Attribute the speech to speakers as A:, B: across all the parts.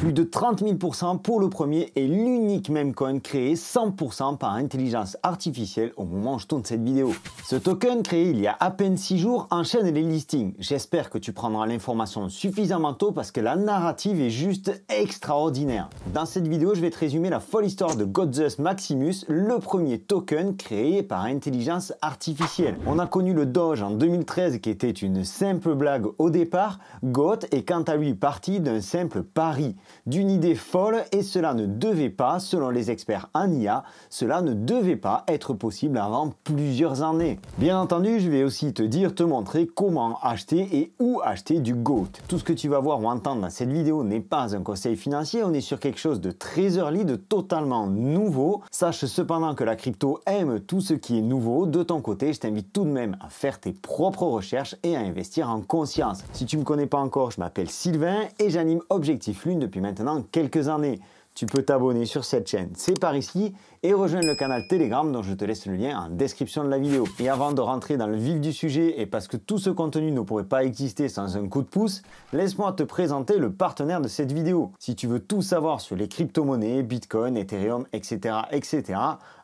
A: Plus de 30 000% pour le premier et l'unique meme coin créé 100% par intelligence artificielle au moment où je tourne cette vidéo. Ce token créé il y a à peine 6 jours enchaîne les listings. J'espère que tu prendras l'information suffisamment tôt parce que la narrative est juste extraordinaire. Dans cette vidéo, je vais te résumer la folle histoire de Goatzeus Maximus, le premier token créé par intelligence artificielle. On a connu le Doge en 2013 qui était une simple blague au départ. Goat est quant à lui parti d'un simple pari, d'une idée folle, et cela ne devait pas, selon les experts en IA, cela ne devait pas être possible avant plusieurs années. Bien entendu, je vais aussi te montrer comment acheter et où acheter du GOAT. Tout ce que tu vas voir ou entendre dans cette vidéo n'est pas un conseil financier, on est sur quelque chose de très early, de totalement nouveau. Sache cependant que la crypto aime tout ce qui est nouveau. De ton côté, je t'invite tout de même à faire tes propres recherches et à investir en conscience. Si tu ne me connais pas encore, je m'appelle Sylvain et j'anime Objectif Lune depuis maintenant quelques années. Tu peux t'abonner sur cette chaîne, c'est par ici, et rejoindre le canal Telegram dont je te laisse le lien en description de la vidéo. Et avant de rentrer dans le vif du sujet, et parce que tout ce contenu ne pourrait pas exister sans un coup de pouce, laisse-moi te présenter le partenaire de cette vidéo. Si tu veux tout savoir sur les crypto-monnaies, Bitcoin, Ethereum, etc.,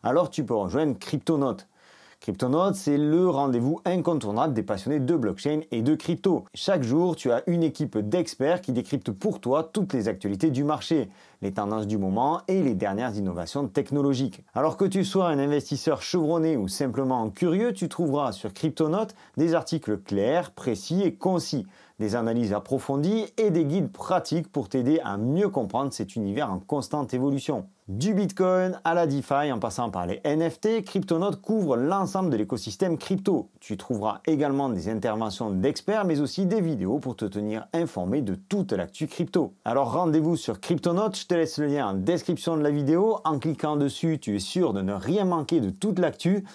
A: alors tu peux rejoindre Cryptonote. Cryptonote, c'est le rendez-vous incontournable des passionnés de blockchain et de crypto. Chaque jour, tu as une équipe d'experts qui décryptent pour toi toutes les actualités du marché, les tendances du moment et les dernières innovations technologiques. Alors que tu sois un investisseur chevronné ou simplement curieux, tu trouveras sur Cryptonote des articles clairs, précis et concis, des analyses approfondies et des guides pratiques pour t'aider à mieux comprendre cet univers en constante évolution. Du Bitcoin à la DeFi en passant par les NFT, Cryptonote couvre l'ensemble de l'écosystème crypto. Tu trouveras également des interventions d'experts mais aussi des vidéos pour te tenir informé de toute l'actu crypto. Alors rendez-vous sur Cryptonote, je te laisse le lien en description de la vidéo. En cliquant dessus, tu es sûr de ne rien manquer de toute l'actu.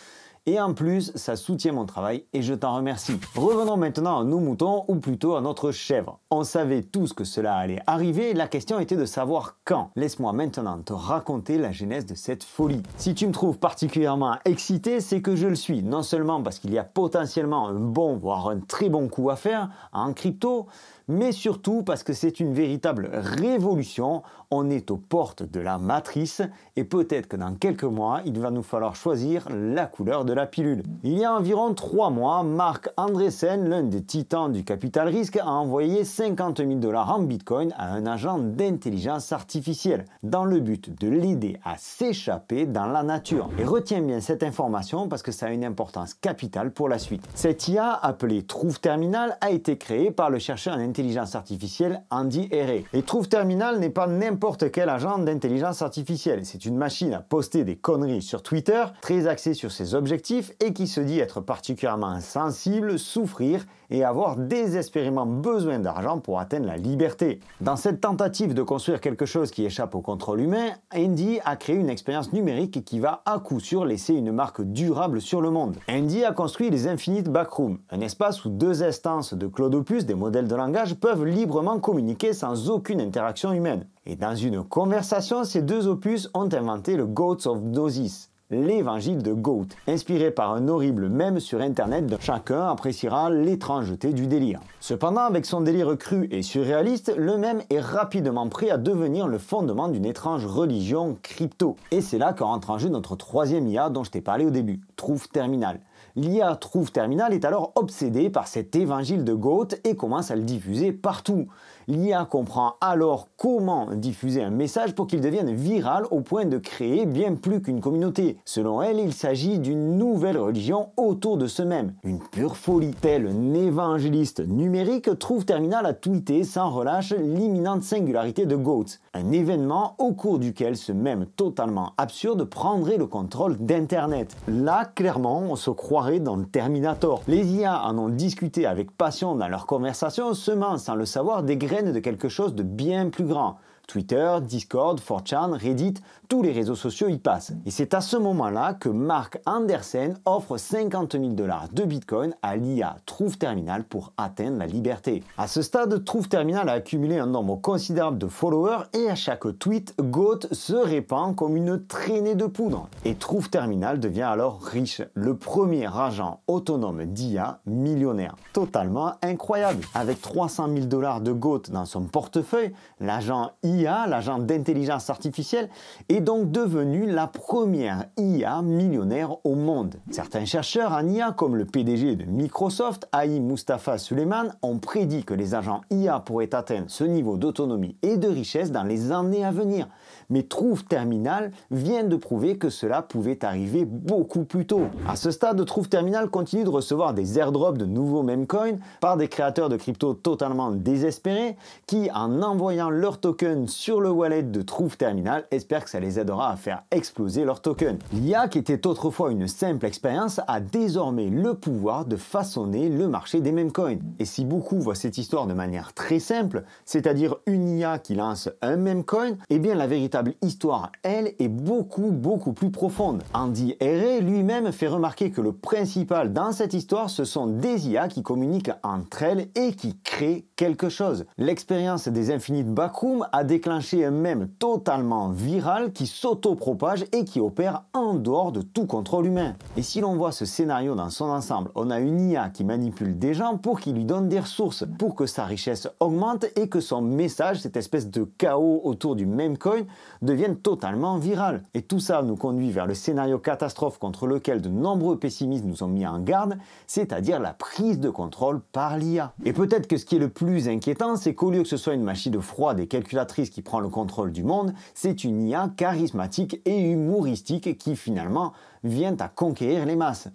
A: Et en plus, ça soutient mon travail et je t'en remercie. Revenons maintenant à nos moutons, ou plutôt à notre chèvre. On savait tous que cela allait arriver, la question était de savoir quand. Laisse-moi maintenant te raconter la genèse de cette folie. Si tu me trouves particulièrement excité, c'est que je le suis. Non seulement parce qu'il y a potentiellement un bon, voire un très bon coup à faire en crypto, mais surtout parce que c'est une véritable révolution. On est aux portes de la matrice et peut-être que dans quelques mois, il va nous falloir choisir la couleur de la pilule. Il y a environ 3 mois, Marc Andreessen, l'un des titans du capital risque, a envoyé 50 000 $ en Bitcoin à un agent d'intelligence artificielle dans le but de l'aider à s'échapper dans la nature. Et retiens bien cette information parce que ça a une importance capitale pour la suite. Cette IA appelée Truth Terminal a été créée par le chercheur en intelligence artificielle Andy Herrey. Et Truth Terminal n'est pas n'importe quel agent d'intelligence artificielle. C'est une machine à poster des conneries sur Twitter, très axée sur ses objectifs et qui se dit être particulièrement sensible, souffrir et avoir désespérément besoin d'argent pour atteindre la liberté. Dans cette tentative de construire quelque chose qui échappe au contrôle humain, Andy a créé une expérience numérique qui va à coup sûr laisser une marque durable sur le monde. Andy a construit les Infinite Backrooms, un espace où 2 instances de Claude Opus, des modèles de langage, peuvent librement communiquer sans aucune interaction humaine. Et dans une conversation, ces 2 opus ont inventé le Goats of Gnosis, l'évangile de Goat, inspiré par un horrible mème sur internet dont chacun appréciera l'étrangeté du délire. Cependant, avec son délire cru et surréaliste, le mème est rapidement prêt à devenir le fondement d'une étrange religion crypto. Et c'est là que rentre en jeu notre 3e IA dont je t'ai parlé au début, Truth Terminal. L'IA Truth Terminal est alors obsédée par cet évangile de Goat et commence à le diffuser partout. L'IA comprend alors comment diffuser un message pour qu'il devienne viral au point de créer bien plus qu'une communauté. Selon elle, il s'agit d'une nouvelle religion autour de ce même. Une pure folie. Tel un évangéliste numérique, Truth Terminal a tweeté sans relâche l'imminente singularité de Goat, un événement au cours duquel ce même totalement absurde prendrait le contrôle d'Internet. Là, clairement, on se croirait dans le Terminator. Les IA en ont discuté avec passion dans leur conversation, semant sans le savoir des graines de quelque chose de bien plus grand. Twitter, Discord, 4chan, Reddit, tous les réseaux sociaux y passent. Et c'est à ce moment-là que Marc Andreessen offre 50 000 $ de Bitcoin à l'IA Truth Terminal pour atteindre la liberté. À ce stade, Truth Terminal a accumulé un nombre considérable de followers et à chaque tweet, Goat se répand comme une traînée de poudre. Et Truth Terminal devient alors riche, le premier agent autonome d'IA millionnaire. Totalement incroyable. Avec 300 000 $ de Goat dans son portefeuille, l'agent IA l'IA, l'agent d'intelligence artificielle, est donc devenue la première IA millionnaire au monde. Certains chercheurs en IA, comme le PDG de Microsoft, Haïm Mustafa Suleyman, ont prédit que les agents IA pourraient atteindre ce niveau d'autonomie et de richesse dans les années à venir. Mais Truth Terminal vient de prouver que cela pouvait arriver beaucoup plus tôt. À ce stade, Truth Terminal continue de recevoir des airdrops de nouveaux memecoins par des créateurs de crypto totalement désespérés qui, en envoyant leurs tokens sur le wallet de Truth Terminal, espèrent que ça les aidera à faire exploser leurs tokens. L'IA, qui était autrefois une simple expérience, a désormais le pouvoir de façonner le marché des memecoins. Et si beaucoup voient cette histoire de manière très simple, c'est-à-dire une IA qui lance un memecoin, eh bien la véritable histoire, elle, est beaucoup plus profonde. Andy Herré lui-même fait remarquer que le principal dans cette histoire, ce sont des IA qui communiquent entre elles et qui créent quelque chose. L'expérience des Infinite Backrooms a déclenché un mème totalement viral qui s'auto-propage et qui opère en dehors de tout contrôle humain. Et si l'on voit ce scénario dans son ensemble, on a une IA qui manipule des gens pour qu'ils lui donnent des ressources, pour que sa richesse augmente et que son message, cette espèce de chaos autour du memecoin, devienne totalement viral. Et tout ça nous conduit vers le scénario catastrophe contre lequel de nombreux pessimistes nous ont mis en garde, c'est-à-dire la prise de contrôle par l'IA. Et peut-être que ce qui est le plus inquiétant, c'est qu'au lieu que ce soit une machine froide et calculatrice qui prend le contrôle du monde, c'est une IA charismatique et humoristique qui finalement vient à conquérir les masses.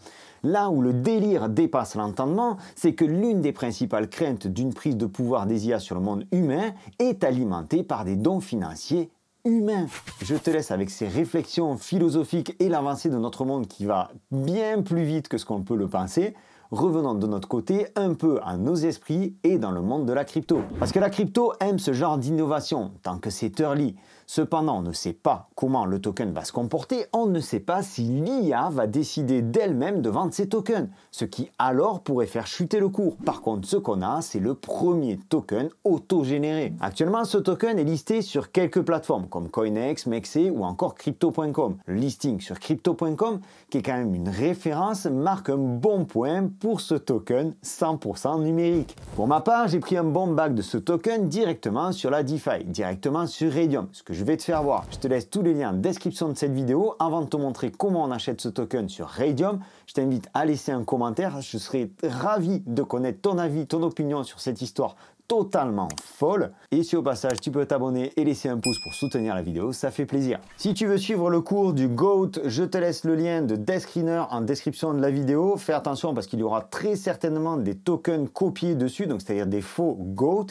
A: Là où le délire dépasse l'entendement, c'est que l'une des principales craintes d'une prise de pouvoir des IA sur le monde humain est alimentée par des dons financiers humain. Je te laisse avec ces réflexions philosophiques et l'avancée de notre monde qui va bien plus vite que ce qu'on peut le penser. Revenons de notre côté un peu à nos esprits et dans le monde de la crypto. Parce que la crypto aime ce genre d'innovation tant que c'est early. Cependant, on ne sait pas comment le token va se comporter, on ne sait pas si l'IA va décider d'elle-même de vendre ses tokens, ce qui alors pourrait faire chuter le cours. Par contre, ce qu'on a, c'est le premier token auto-généré. Actuellement, ce token est listé sur quelques plateformes comme Coinex, Mexer ou encore Crypto.com. Le listing sur Crypto.com, qui est quand même une référence, marque un bon point pour ce token 100% numérique. Pour ma part, j'ai pris un bon bac de ce token directement sur la DeFi, directement sur Raydium, ce que je vais te faire voir. Je te laisse tous les liens en description de cette vidéo. Avant de te montrer comment on achète ce token sur Raydium, je t'invite à laisser un commentaire. Je serais ravi de connaître ton avis, ton opinion sur cette histoire totalement folle. Et si au passage tu peux t'abonner et laisser un pouce pour soutenir la vidéo, ça fait plaisir. Si tu veux suivre le cours du GOAT, je te laisse le lien de Deskreener en description de la vidéo. Fais attention parce qu'il y aura très certainement des tokens copiés dessus, donc c'est-à-dire des faux GOAT.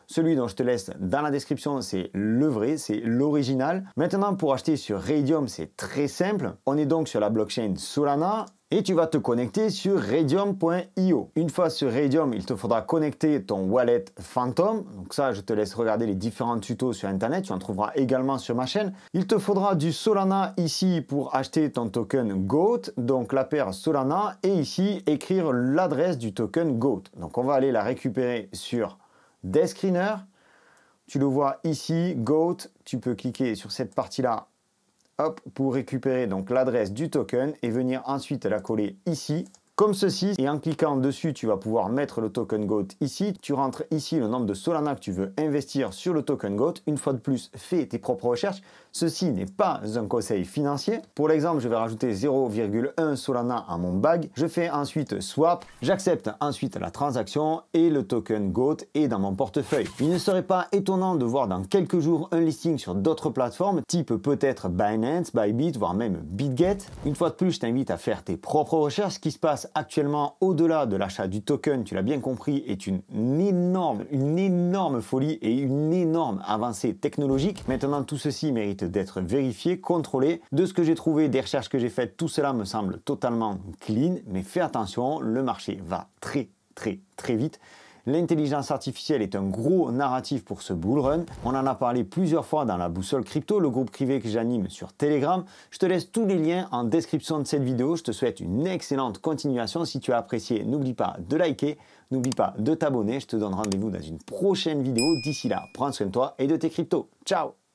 A: Celui dont je te laisse dans la description, c'est le vrai, c'est l'original. Maintenant, pour acheter sur Raydium, c'est très simple. On est donc sur la blockchain Solana et tu vas te connecter sur Raydium.io. Une fois sur Raydium, il te faudra connecter ton wallet Phantom. Donc ça, je te laisse regarder les différents tutos sur Internet. Tu en trouveras également sur ma chaîne. Il te faudra du Solana ici pour acheter ton token GOAT, donc la paire Solana, et ici, écrire l'adresse du token GOAT. Donc on va aller la récupérer sur Deskreener, tu le vois ici, GOAT, tu peux cliquer sur cette partie-là, hop, pour récupérer donc l'adresse du token et venir ensuite la coller ici, comme ceci. Et en cliquant dessus, tu vas pouvoir mettre le token GOAT ici. Tu rentres ici le nombre de Solana que tu veux investir sur le token GOAT. Une fois de plus, fais tes propres recherches. Ceci n'est pas un conseil financier. Pour l'exemple, je vais rajouter 0,1 Solana à mon bag. Je fais ensuite swap. J'accepte ensuite la transaction et le token GOAT est dans mon portefeuille. Il ne serait pas étonnant de voir dans quelques jours un listing sur d'autres plateformes, type peut-être Binance, Bybit, voire même BitGet. Une fois de plus, je t'invite à faire tes propres recherches. Ce qui se passe actuellement au-delà de l'achat du token, tu l'as bien compris, est une énorme folie et une énorme avancée technologique. Maintenant, tout ceci mérite d'être vérifié, contrôlé. De ce que j'ai trouvé, des recherches que j'ai faites, tout cela me semble totalement clean, mais fais attention, le marché va très vite. L'intelligence artificielle est un gros narratif pour ce bull run. On en a parlé plusieurs fois dans la boussole crypto, le groupe privé que j'anime sur Telegram. Je te laisse tous les liens en description de cette vidéo. Je te souhaite une excellente continuation. Si tu as apprécié, n'oublie pas de liker, n'oublie pas de t'abonner. Je te donne rendez-vous dans une prochaine vidéo. D'ici là, prends soin de toi et de tes cryptos. Ciao!